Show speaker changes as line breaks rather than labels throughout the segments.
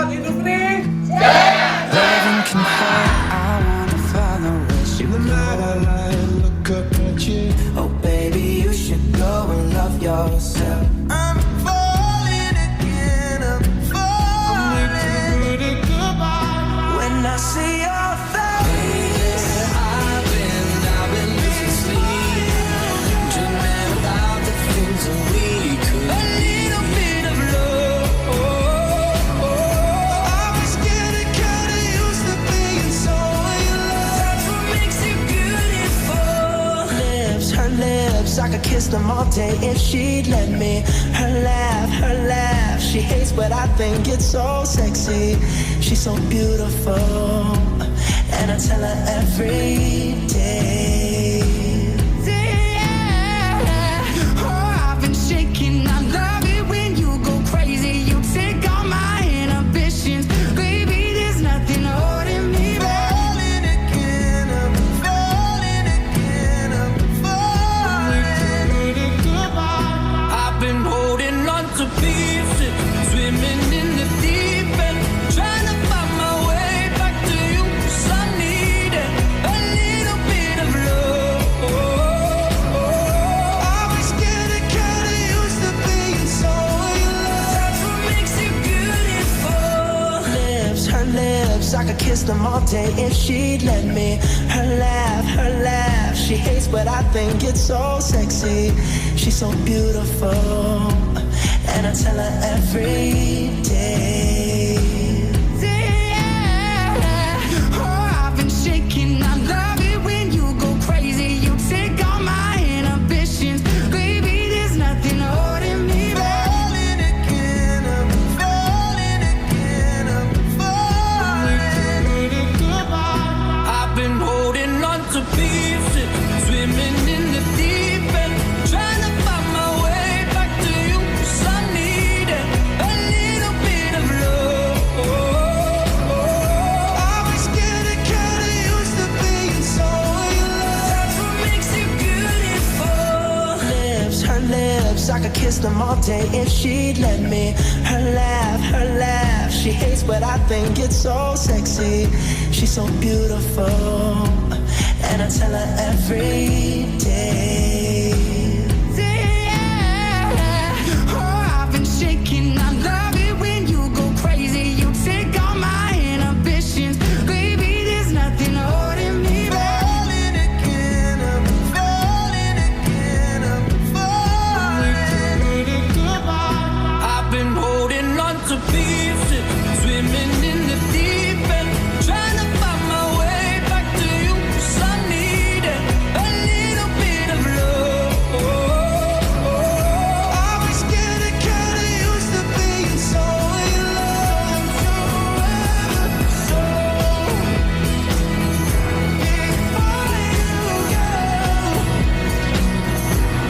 buat industri.
Loving can hurt, I wanna follow where she
In the night I lie and look up at you.
Oh baby, you should go and love yourself.
I'm falling again, I'm falling. Goodbye.
When I see your face, I've been losing sleep, dreaming about the things that we could be. A little bit of love.
I was getting kinda used to being so in love.
That's what makes you beautiful. Lips, her lips, I could kiss them all day if she'd let me. Her laugh, she hates but I think it's so sexy. She's so beautiful, and I tell her every day. Oh, I've been shaking, I love it when you go crazy. You take all my inhibitions, baby, there's nothing holding me back.
Falling again, I'm falling again, I'm falling. Goodbye.
I've been holding on to pieces, swimming in the deep end, trying to find my way back to you. 'Cause I need it, a little bit of love.
I was getting kinda used to being so in love.
That's what makes you beautiful. Lips, her lips, I could kiss them all day if she'd let me. Her laugh, she hates but I think it's so sexy. She's so beautiful, and I tell her every day. Oh, I've been shaking, I love it when you go crazy. You take all my inhibitions, baby, there's nothing holding me back.
Falling again, I'm falling again, I'm falling. Goodbye.
I've been holding on to pieces, swimming in the deep end, trying to find my way back to you. 'Cause I need it, a little bit of love.
I was getting kinda used to being so in love.
That's what makes you beautiful. Lips, her lips, I could kiss them all day if she'd let me. Her laugh, she hates but I think it's so sexy. She's so beautiful, and I tell her every day. Oh, I've been shaking, I love it when you go crazy. You take all my inhibitions, baby, there's nothing holding me back.
Falling again, I'm falling again, I'm falling. Goodbye.
I've been holding on to pieces, swimming in the deep end, trying to find my way back to you. 'Cause I need it, a little bit of love.
I was getting kinda used to being so in love. Before you go,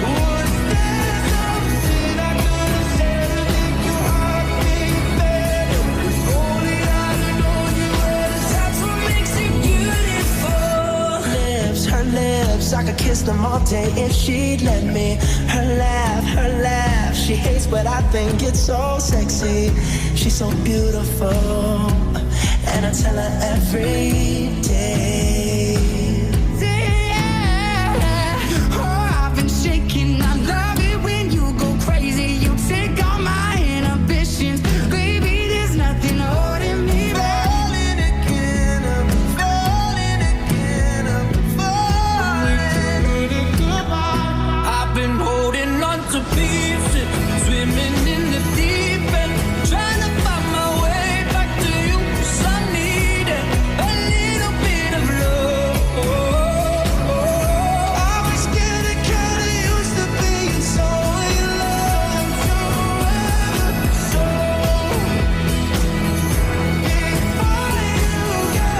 was there something I could have said to make your heart beat better? If only I'd have known you were the
That's what makes you beautiful. Lips, her lips, I could kiss them all day if she'd let me. Her laugh, she hates but I think it's so sexy. She's so beautiful, and I tell her every day. Oh, I've been shaking, I love it when you go crazy. You take all my inhibitions, baby, there's nothing holding me back.
falling again, I'm falling again, I'm falling. Goodbye.
I've been holding on to pieces, swimming in the deep end, trying to find my way back to you. 'Cause I need it, a little bit of love.
I was getting kinda used to being so in love. Before you go,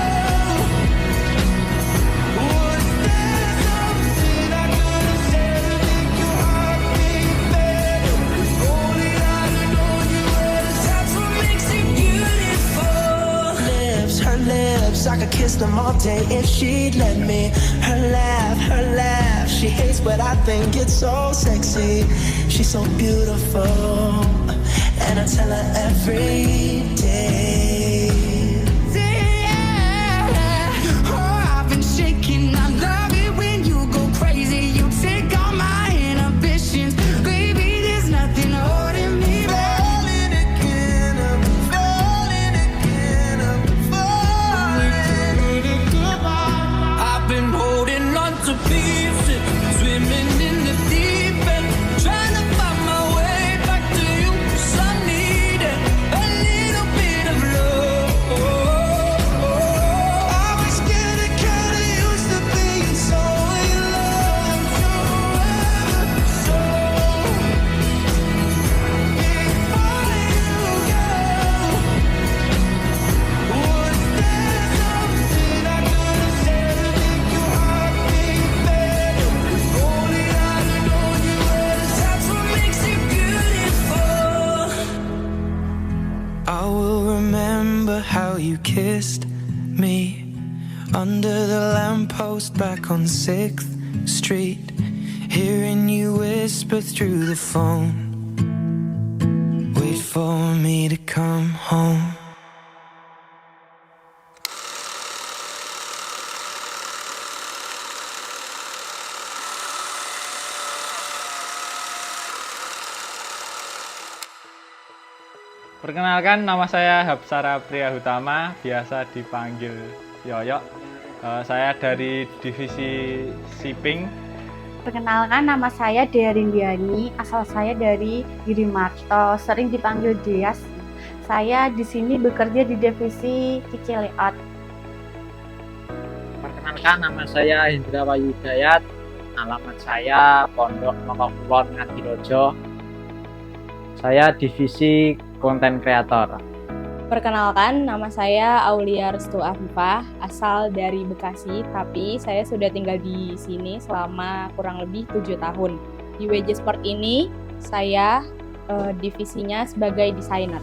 was there something I could have said to make your heart beat better? If only I'd have known you were the
That's what makes you beautiful. Lips, her lips, I could kiss them all day if she'd let me. Her laugh, she hates but I think it's so sexy. She's so beautiful, and I tell her every day.
Oh, I've been shaking. I love it when you go crazy. You take all my inhibitions. Baby, there's nothing holding me back.
Falling again, I'm falling again, I'm falling.
I've been holding on to pieces, swimming in the deep end, trying to find my way back to you. 'Cause I needed a little bit of love.
I was getting kinda used to being so in love. So before you go, was there something I could have said to make your heart beat better? If only I'd known you were the
That's what makes you beautiful.
I will remember how you kissed me under the lamppost back on 6th Street, hearing you whisper through the phone, wait for me to come home.
Perkenalkan, nama saya Hapsara Priyahutama, biasa dipanggil Yoyok. Saya dari divisi shipping.
Perkenalkan, nama saya Dea Rindiani, asal saya dari Girimarto, sering dipanggil Deas. Saya di sini bekerja di divisi Cici Layout.
Perkenalkan, nama saya Hendra Wayudayat, alamat saya Pondok Mokokulon Ngadirojo. Saya divisi konten kreator.
Perkenalkan, nama saya Aulia Restu Afifah, asal dari Bekasi, tapi saya sudah tinggal di sini selama kurang lebih 7 tahun. Di WJ Sport ini, saya divisinya sebagai desainer.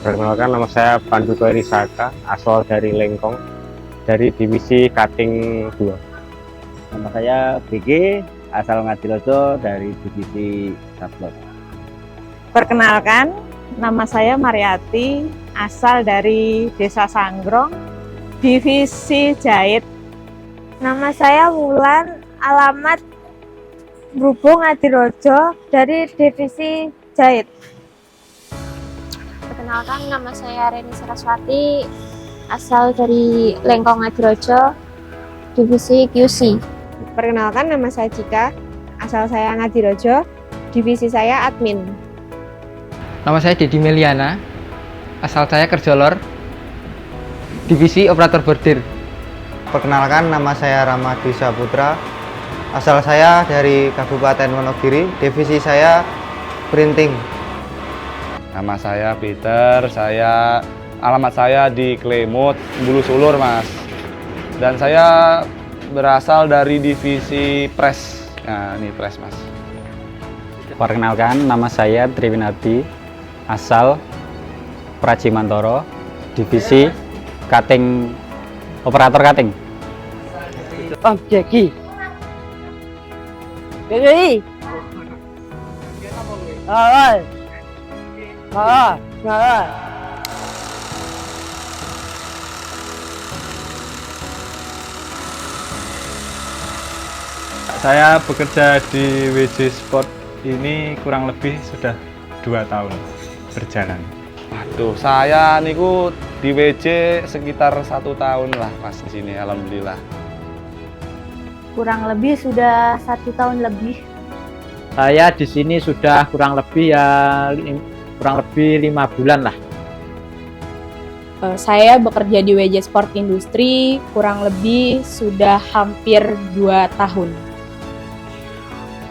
Perkenalkan, nama saya Pandu Risaka, asal dari Lengkong, dari divisi cutting 2.
Nama saya BG, asal Ngadirojo, dari divisi sablon.
Perkenalkan, nama saya Mariati, asal dari Desa Sanggrong, divisi jahit.
Nama saya Wulan, alamat Brubung Ngadirojo, dari divisi jahit.
Perkenalkan, nama saya Reni Saraswati, asal dari Lengkong Ngadirojo, divisi QC.
Perkenalkan, nama saya Cika, asal saya Ngadirojo, divisi saya admin.
Nama saya Dedi Meliana, asal saya Kerjolor, divisi operator bordir.
Perkenalkan, nama saya Ramadi Saputra, asal saya dari Kabupaten Wonogiri, divisi saya printing.
Nama saya Peter, alamat saya di Klemut, Bulu Sulur, Mas. Dan saya berasal dari divisi press. Nah, ini press, Mas.
Perkenalkan, nama saya Triwinardi, asal Praji Mantoro, divisi cutting, operator cutting.
Om Jeki. Jeki.
Saya bekerja di WJ Sport ini kurang lebih sudah 2 tahun berjalan.
Waduh, saya niku di WJ sekitar 1 tahun lah pas di sini, alhamdulillah.
Kurang lebih sudah 1 tahun lebih.
Saya di sini sudah kurang lebih 5 bulan lah.
Saya bekerja di WJ Sport Industri kurang lebih sudah hampir 2 tahun.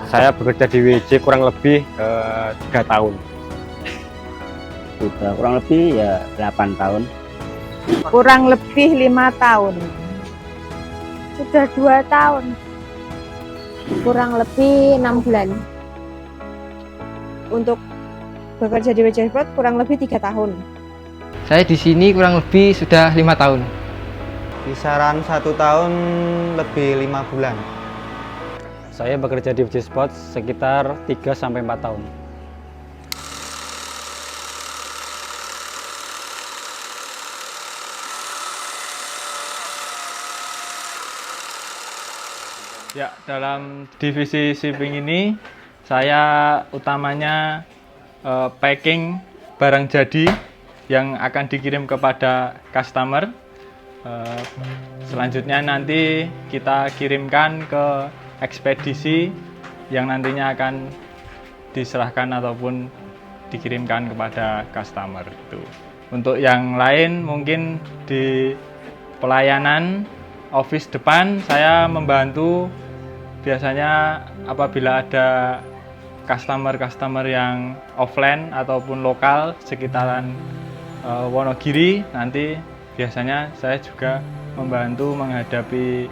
Saya bekerja di WJ kurang lebih 3 tahun.
Sudah kurang lebih 8 tahun.
Kurang lebih 5 tahun.
Sudah 2 tahun.
Kurang lebih 6 bulan.
Untuk bekerja di WJ Sport kurang lebih 3 tahun.
Saya di sini kurang lebih sudah 5 tahun.
Kisaran 1 tahun lebih 5 bulan.
Saya bekerja di WJ Sport sekitar 3-4 tahun.
Ya, dalam divisi shipping ini saya utamanya packing barang jadi yang akan dikirim kepada customer. Selanjutnya nanti kita kirimkan ke ekspedisi yang nantinya akan diserahkan ataupun dikirimkan kepada customer itu. Untuk yang lain mungkin di pelayanan office depan saya membantu biasanya apabila ada customer yang offline ataupun lokal sekitaran Wonogiri, nanti biasanya saya juga membantu menghadapi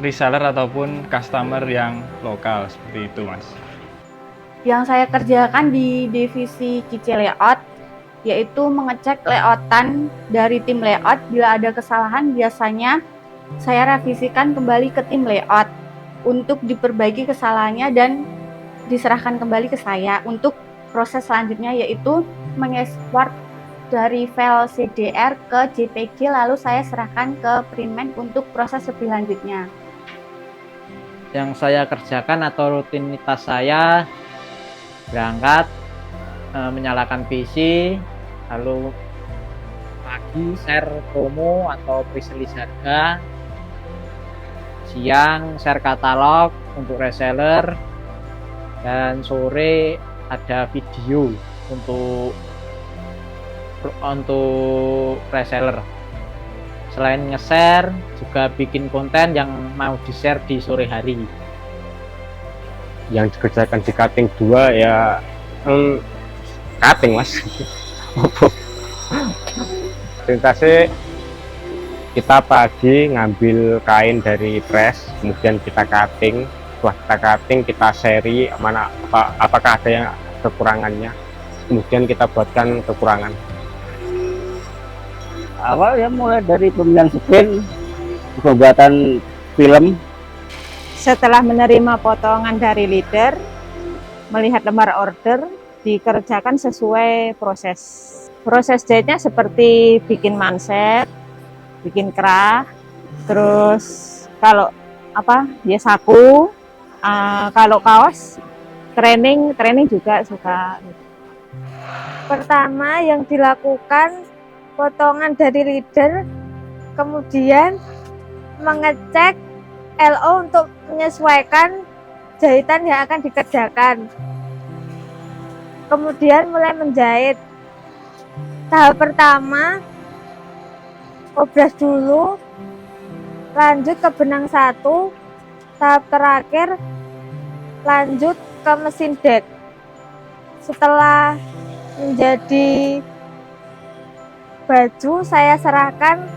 reseller ataupun customer yang lokal seperti itu, Mas.
Yang saya kerjakan di divisi QC Layout yaitu mengecek layoutan dari tim layout. Bila ada kesalahan biasanya saya revisikan kembali ke tim layout untuk diperbaiki kesalahannya dan diserahkan kembali ke saya untuk proses selanjutnya, yaitu mengekspor dari file CDR ke JPG lalu saya serahkan ke printman untuk proses lebih lanjutnya.
Yang saya kerjakan atau rutinitas saya berangkat, menyalakan PC, lalu pagi share promo atau pre-release harga, siang share katalog untuk reseller, dan sore ada video untuk reseller. Selain nge-share juga bikin konten yang mau di-share di sore hari.
Yang dikerjakan di cutting 2 ya cutting, Mas. Perintahnya kita pagi ngambil kain dari press, kemudian kita cutting. Setelah kita cutting, kita seri mana apakah ada yang kekurangannya, kemudian kita buatkan kekurangan.
Awal ya mulai dari pemilihan sprint, pembuatan film.
Setelah menerima potongan dari leader, melihat lembar order, dikerjakan sesuai proses. Proses jahitnya seperti bikin manset, bikin kerah, terus kalau saku, kalau kaos training juga suka. Pertama yang dilakukan potongan dari leader, kemudian mengecek LO untuk menyesuaikan jahitan yang akan dikerjakan. Kemudian mulai menjahit. Tahap pertama obras dulu, lanjut ke benang 1. Tahap terakhir lanjut ke mesin dek. Setelah menjadi baju, saya serahkan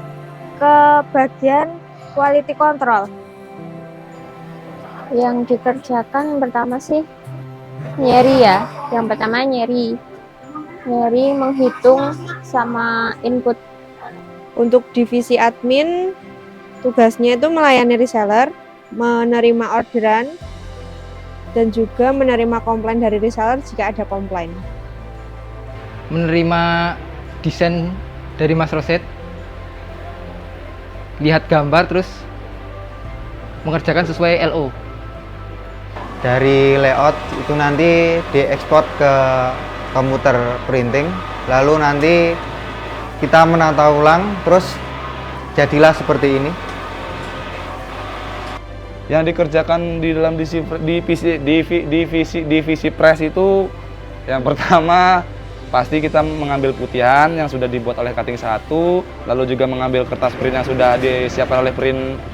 ke bagian quality control.
Yang dikerjakan pertama sih nyeri ya. Yang pertama nyeri menghitung sama input.
Untuk divisi admin, tugasnya itu melayani reseller, menerima orderan, dan juga menerima komplain dari reseller jika ada komplain.
Menerima desain dari Mas Roset, lihat gambar, terus mengerjakan sesuai LO.
Dari layout itu nanti diekspor ke komputer printing, lalu nanti kita menata ulang, terus jadilah seperti ini.
Yang dikerjakan di dalam divisi press itu, yang pertama pasti kita mengambil putihan yang sudah dibuat oleh cutting 1, lalu juga mengambil kertas print yang sudah disiapkan oleh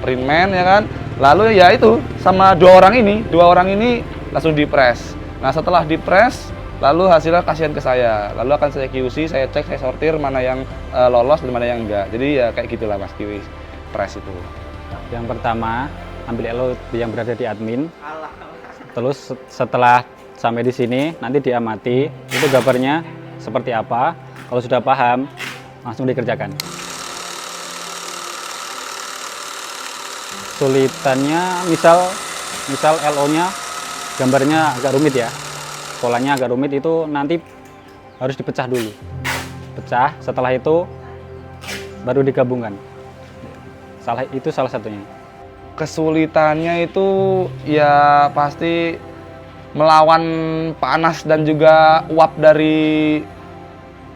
printman, ya kan. Lalu ya itu sama dua orang ini langsung di-press. Nah, setelah di-press, lalu hasilnya kasihan ke saya. Lalu akan saya QC, saya cek, saya sortir mana yang lolos dan mana yang enggak. Jadi ya kayak gitulah Mas QC press itu.
Yang pertama, ambil LO yang berada di admin. Terus setelah sampai di sini nanti diamati itu gambarnya seperti apa. Kalau sudah paham, langsung dikerjakan. Sulitannya misal LO-nya gambarnya agak rumit ya. Polanya agak rumit, itu nanti harus dipecah dulu. Pecah, setelah itu baru digabungkan. Itu salah satunya.
Kesulitannya itu ya pasti melawan panas dan juga uap dari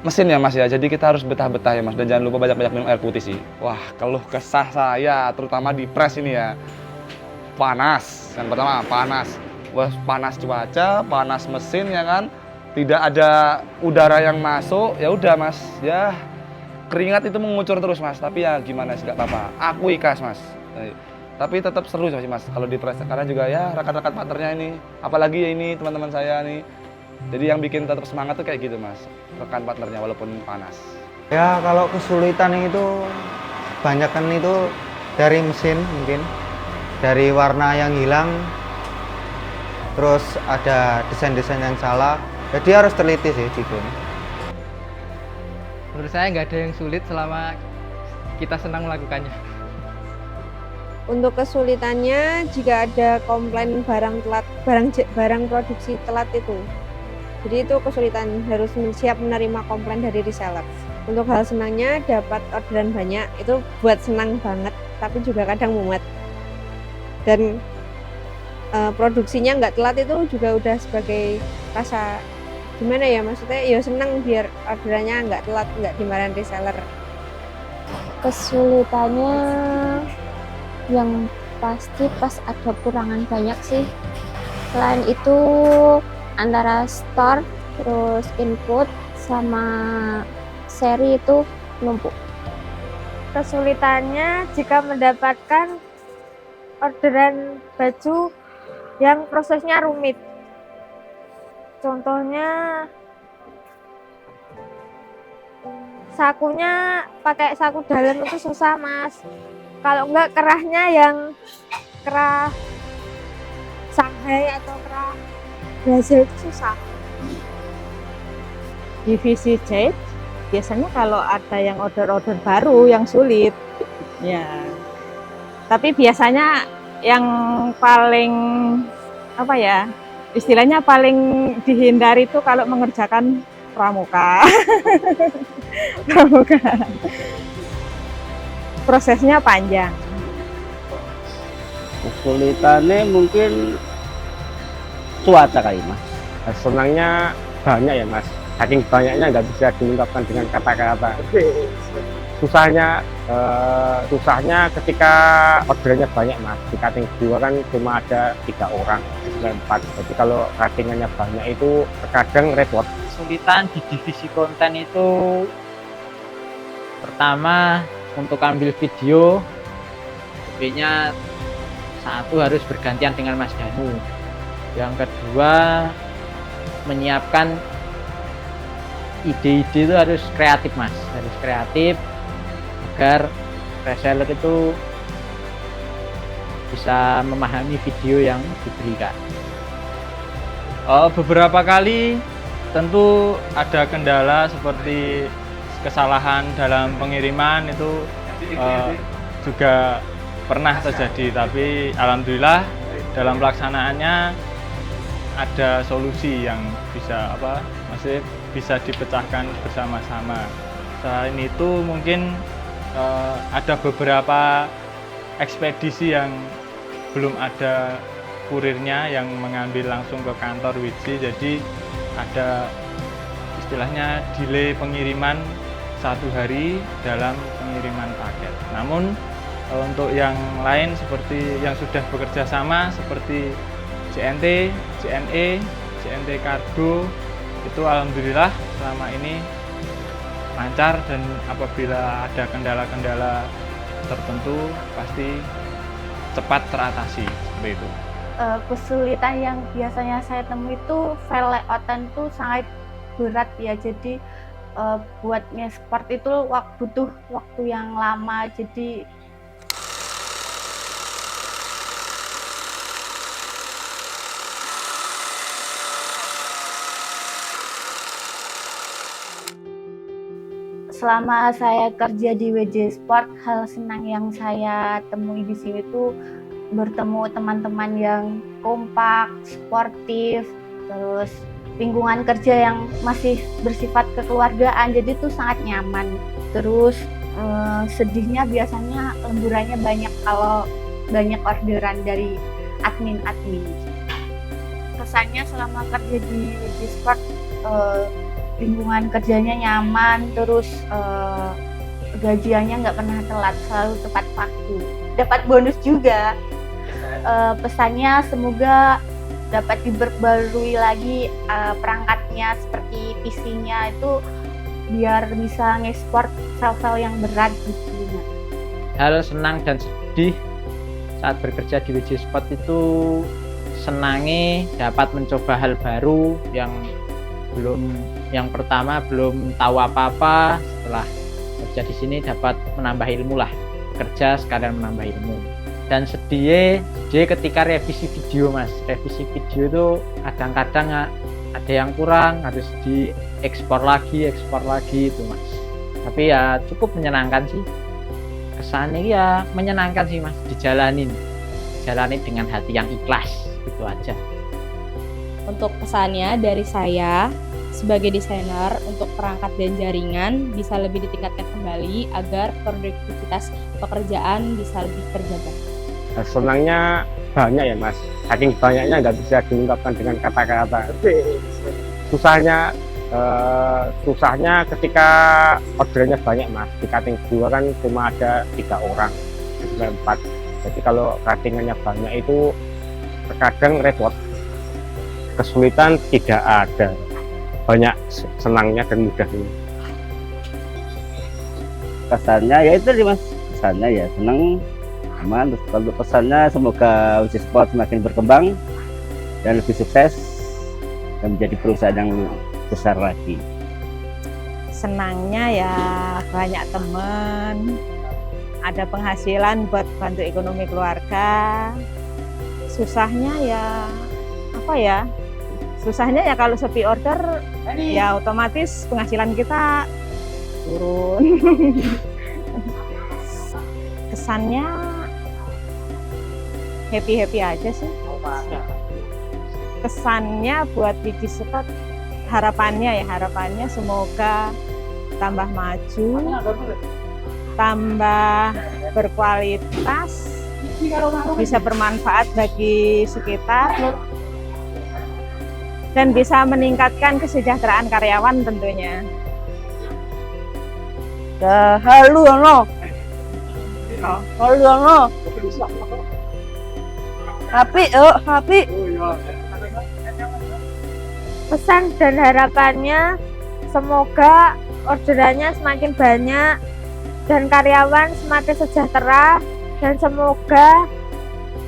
mesin ya Mas ya. Jadi kita harus betah-betah ya Mas, dan jangan lupa banyak-banyak minum air putih sih. Wah, keluh kesah saya terutama di press ini ya. Panas, yang pertama panas. Wah, panas cuaca, panas mesin ya kan. Tidak ada udara yang masuk, ya udah Mas. Ya keringat itu mengucur terus Mas, tapi ya gimana sih, nggak apa-apa. Aku ikhlas Mas. Tapi tetap seru sih Mas kalau di press, karena juga ya rekan-rekan partnernya ini, apalagi ya ini teman-teman saya nih. Jadi yang bikin tetap semangat tuh kayak gitu Mas, rekan partnernya walaupun panas.
Ya kalau kesulitan itu kebanyakan itu dari mesin mungkin, dari warna yang hilang, terus ada desain-desain yang salah. Jadi harus teliti sih gitu.
Menurut saya nggak ada yang sulit selama kita senang melakukannya.
Untuk kesulitannya jika ada komplain barang telat, barang produksi telat itu. Jadi itu kesulitan, harus siap menerima komplain dari reseller. Untuk hal senangnya dapat orderan banyak, itu buat senang banget, tapi juga kadang mumet. Dan produksinya nggak telat itu juga udah sebagai rasa gimana ya, maksudnya ya senang biar orderannya nggak telat, nggak dimarahin reseller.
Kesulitannya yang pasti pas ada kurangan banyak sih. Selain itu antara store, terus input, sama seri itu numpuk.
Kesulitannya jika mendapatkan orderan baju yang prosesnya rumit. Contohnya sakunya pakai saku dalam itu susah Mas. Kalau enggak kerahnya yang kerah Shanghai atau kerah Brazil itu susah.
Divisi jahit biasanya kalau ada yang order-order baru yang sulit ya, tapi biasanya yang paling apa ya, istilahnya paling dihindari itu kalau mengerjakan pramuka. Pramuka prosesnya panjang.
Kesulitannya mungkin cuaca kali Mas.
Senangnya banyak ya Mas, saking banyaknya nggak bisa diungkapkan dengan kata-kata. Susahnya ketika orderannya banyak Mas. Di cutting 2 kan cuma ada 3 orang, 4. Jadi kalau cuttingannya banyak itu terkadang repot.
Kesulitan di divisi konten itu pertama untuk ambil video, HP-nya satu harus bergantian dengan Mas Danu. Yang kedua menyiapkan ide-ide itu harus kreatif Mas, harus kreatif agar reseller itu bisa memahami video yang diberikan.
Beberapa kali tentu ada kendala seperti kesalahan dalam pengiriman itu juga pernah terjadi, tapi alhamdulillah dalam pelaksanaannya ada solusi yang masih bisa dipecahkan bersama-sama. Selain itu mungkin ada beberapa ekspedisi yang belum ada kurirnya yang mengambil langsung ke kantor Wiji, jadi ada istilahnya delay pengiriman 1 hari dalam pengiriman paket. Namun untuk yang lain seperti yang sudah bekerja sama seperti JNT, JNE, JNT Kargo itu alhamdulillah selama ini lancar, dan apabila ada kendala-kendala tertentu pasti cepat teratasi seperti itu.
Kesulitan yang biasanya saya temui itu file layoutan itu sangat berat ya, jadi buat ngekspor itu butuh waktu yang lama, jadi selama saya kerja di WJ Sport, hal senang yang saya temui di sini tuh bertemu teman-teman yang kompak, sportif, terus lingkungan kerja yang masih bersifat kekeluargaan, jadi itu sangat nyaman. Terus sedihnya biasanya lemburannya banyak kalau banyak orderan dari admin-admin. Kesannya selama kerja di WJ Sport, lingkungan kerjanya nyaman, terus gajiannya nggak pernah telat, selalu tepat waktu. Dapat bonus juga. Pesannya semoga dapat diperbarui lagi perangkatnya, seperti PC-nya itu biar bisa ngekspor file-file yang berat gitu.
Hal senang dan sedih saat bekerja di WJ Sport itu, senangnya dapat mencoba hal baru yang pertama belum tahu apa-apa. Setelah kerja di sini dapat menambah ilmu lah, bekerja sekalian menambah ilmu. Dan sedih ketika revisi video, Mas. Revisi video itu kadang-kadang ada yang kurang, harus diekspor lagi itu, Mas. Tapi ya cukup menyenangkan sih. Kesannya ya menyenangkan sih, Mas. Dijalani dengan hati yang ikhlas, itu aja.
Untuk pesannya dari saya sebagai desainer, untuk perangkat dan jaringan bisa lebih ditingkatkan kembali agar produktivitas pekerjaan bisa lebih terjaga.
Senangnya banyak ya, Mas. Saking banyaknya nggak bisa diungkapkan dengan kata-kata. Susahnya ketika orderannya banyak, Mas. Di cutting 2 kan cuma ada 3 orang, 4. Jadi kalau cuttingannya banyak itu terkadang repot. Kesulitan tidak ada. Banyak senangnya dan mudahnya.
Kesannya ya itu nih, Mas. Kesannya ya senang, aman. Terus kalau pesannya semoga WJ Sport semakin berkembang dan lebih sukses dan menjadi perusahaan yang besar lagi.
Senangnya ya banyak teman, ada penghasilan buat bantu ekonomi keluarga. Susahnya ya apa ya? Susahnya ya kalau sepi order ya otomatis penghasilan kita turun. Kesannya happy aja sih. Kesannya buat WJ Sport, harapannya semoga tambah maju, tambah berkualitas, bisa bermanfaat bagi sekitar, dan bisa meningkatkan kesejahteraan karyawan tentunya. Halo. Happy.
Pesan dan harapannya semoga orderannya semakin banyak dan karyawan semakin sejahtera, dan semoga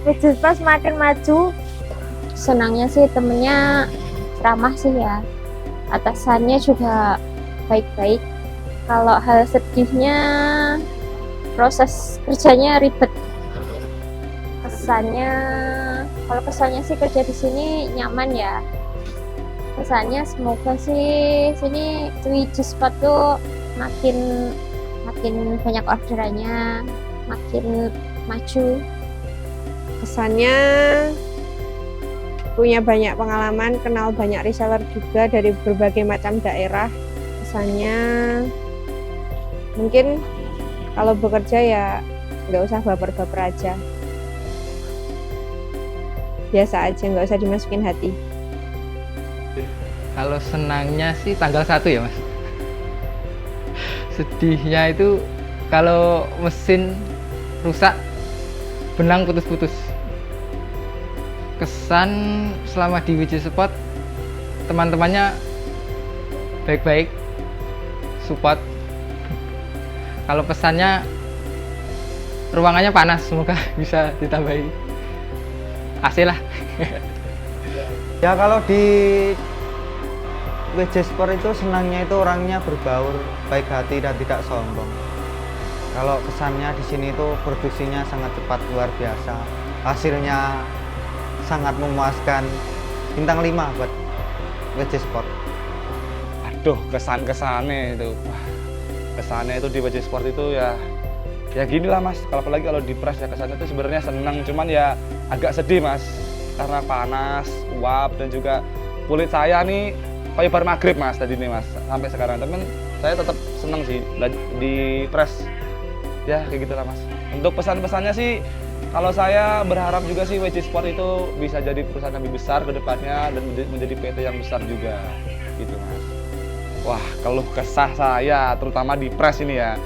WJ Sport semakin maju.
Senangnya sih temennya ramah sih ya, atasannya juga baik-baik. Kalau hal sedihnya proses kerjanya ribet. Kalau kesannya sih kerja di sini nyaman ya. Kesannya semoga sih sini WJ Sport tuh makin banyak orderannya, makin maju.
Kesannya punya banyak pengalaman, kenal banyak reseller juga dari berbagai macam daerah. Kesannya mungkin kalau bekerja ya nggak usah baper-baper aja, biasa aja, nggak usah dimasukin hati.
Kalau senangnya sih tanggal 1 ya, Mas. Sedihnya itu kalau mesin rusak, benang putus-putus. Kesan selama di WJ Sport, teman-temannya baik-baik, support. Kalau pesannya, ruangannya panas, semoga bisa ditambahi AC lah.
Ya kalau di WJ Sport itu senangnya itu orangnya berbaur, baik hati dan tidak sombong. Kalau kesannya di sini itu produksinya sangat cepat, luar biasa. Hasilnya sangat memuaskan. Bintang 5 buat WJ Sport.
Aduh, kesannya itu. Wah, kesannya itu di WJ Sport itu ya gini lah, Mas. Apalagi kalau di press ya, kesannya itu sebenarnya senang, cuman ya agak sedih, Mas. Karena panas, uap, dan juga kulit saya nih kayak baru maghrib, Mas, tadi nih, Mas, sampai sekarang. Tapi saya tetap senang sih di press. Ya kayak gitulah, Mas. Untuk pesan-pesannya sih Kalau saya berharap juga sih WJ Sport itu bisa jadi perusahaan lebih besar ke depannya dan menjadi PT yang besar juga, gitu Mas. Wah, keluh kesah saya, terutama di press ini ya,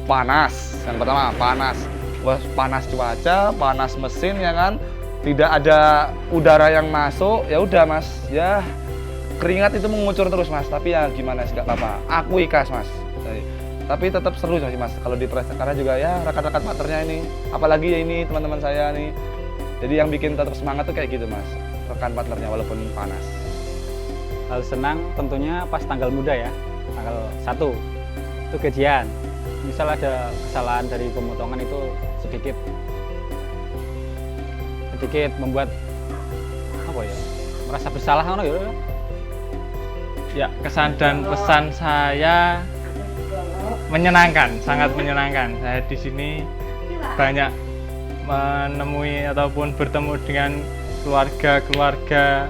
panas. Yang pertama panas, wah, panas cuaca, panas mesin ya kan, tidak ada udara yang masuk, ya udah Mas, ya keringat itu mengucur terus Mas. Tapi ya gimana sih, nggak apa-apa, aku ikhlas Mas. Tapi tetap seru sih Mas kalau di press, karena juga ya rekan-rekan partnernya ini, apalagi ya ini teman-teman saya nih. Jadi yang bikin tetap semangat tuh kayak gitu Mas, rekan partnernya walaupun panas.
Hal senang tentunya pas tanggal muda ya, tanggal 1 itu gajian. Misal ada kesalahan dari pemotongan itu sedikit membuat apa ya, merasa bersalah kan ya.
Ya, kesan dan pesan saya menyenangkan, sangat menyenangkan. Saya di sini banyak menemui ataupun bertemu dengan keluarga-keluarga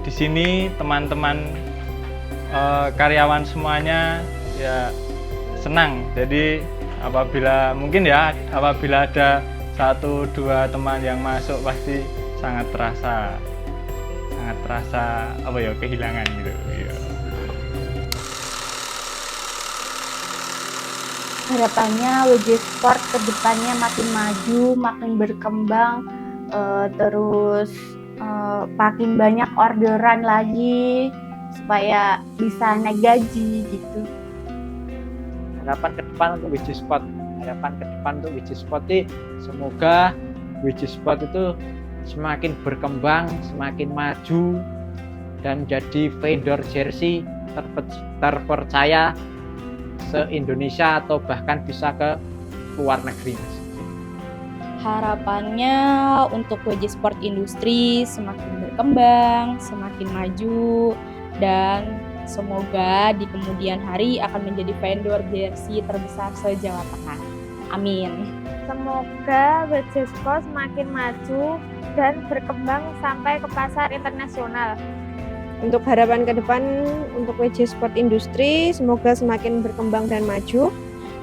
di sini, teman-teman karyawan semuanya ya senang. Jadi apabila ada 1-2 teman yang masuk pasti sangat terasa kehilangan gitu. Ya.
Harapannya WJ Sport kedepannya makin maju, makin berkembang, terus makin banyak orderan lagi supaya bisa naik gaji gitu.
Harapan ke depan untuk WJ Sport, semoga WJ Sport itu semakin berkembang, semakin maju dan jadi vendor jersey terpercaya se-Indonesia atau bahkan bisa ke luar negeri.
Harapannya untuk WJ Sport Industri semakin berkembang, semakin maju, dan semoga di kemudian hari akan menjadi vendor jersey terbesar se-Jawa Tengah. Amin.
Semoga WJ Sport semakin maju dan berkembang sampai ke pasar internasional.
Untuk harapan ke depan untuk WJ Sport Industri, semoga semakin berkembang dan maju,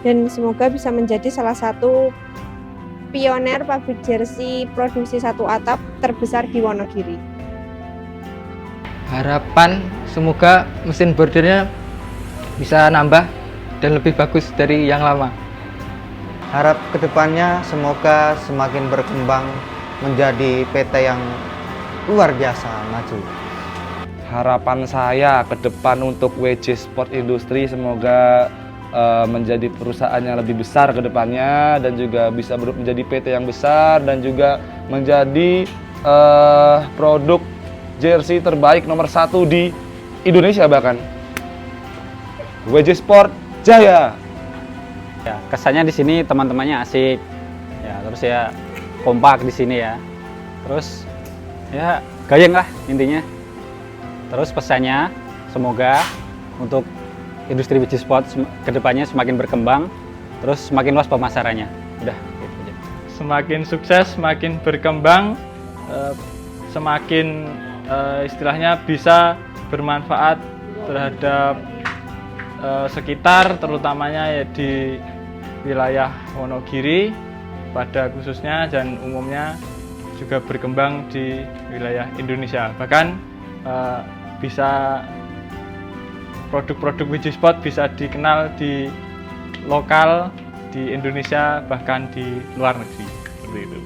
dan semoga bisa menjadi salah satu pioner pabrik jersey produksi satu atap terbesar di Wonogiri.
Harapan semoga mesin bordirnya bisa nambah dan lebih bagus dari yang lama.
Harap kedepannya semoga semakin berkembang menjadi PT yang luar biasa maju.
Harapan saya ke depan untuk WJ Sport Industri semoga menjadi perusahaan yang lebih besar ke depannya dan juga bisa menjadi PT yang besar dan juga menjadi produk jersey terbaik nomor 1 di Indonesia bahkan. WJ Sport Jaya.
Ya, kesannya di sini teman-temannya asik. Ya, terus ya kompak di sini ya. Terus ya gayeng lah intinya. Terus pesannya semoga untuk industri WJ Sport kedepannya semakin berkembang, terus semakin luas pemasarannya. Udah gitu aja.
Semakin sukses, semakin berkembang, semakin istilahnya bisa bermanfaat terhadap sekitar, terutamanya ya di wilayah Wonogiri pada khususnya dan umumnya juga berkembang di wilayah Indonesia. Bahkan bisa produk-produk WJ Sport bisa dikenal di lokal, di Indonesia, bahkan di luar negeri, seperti itu.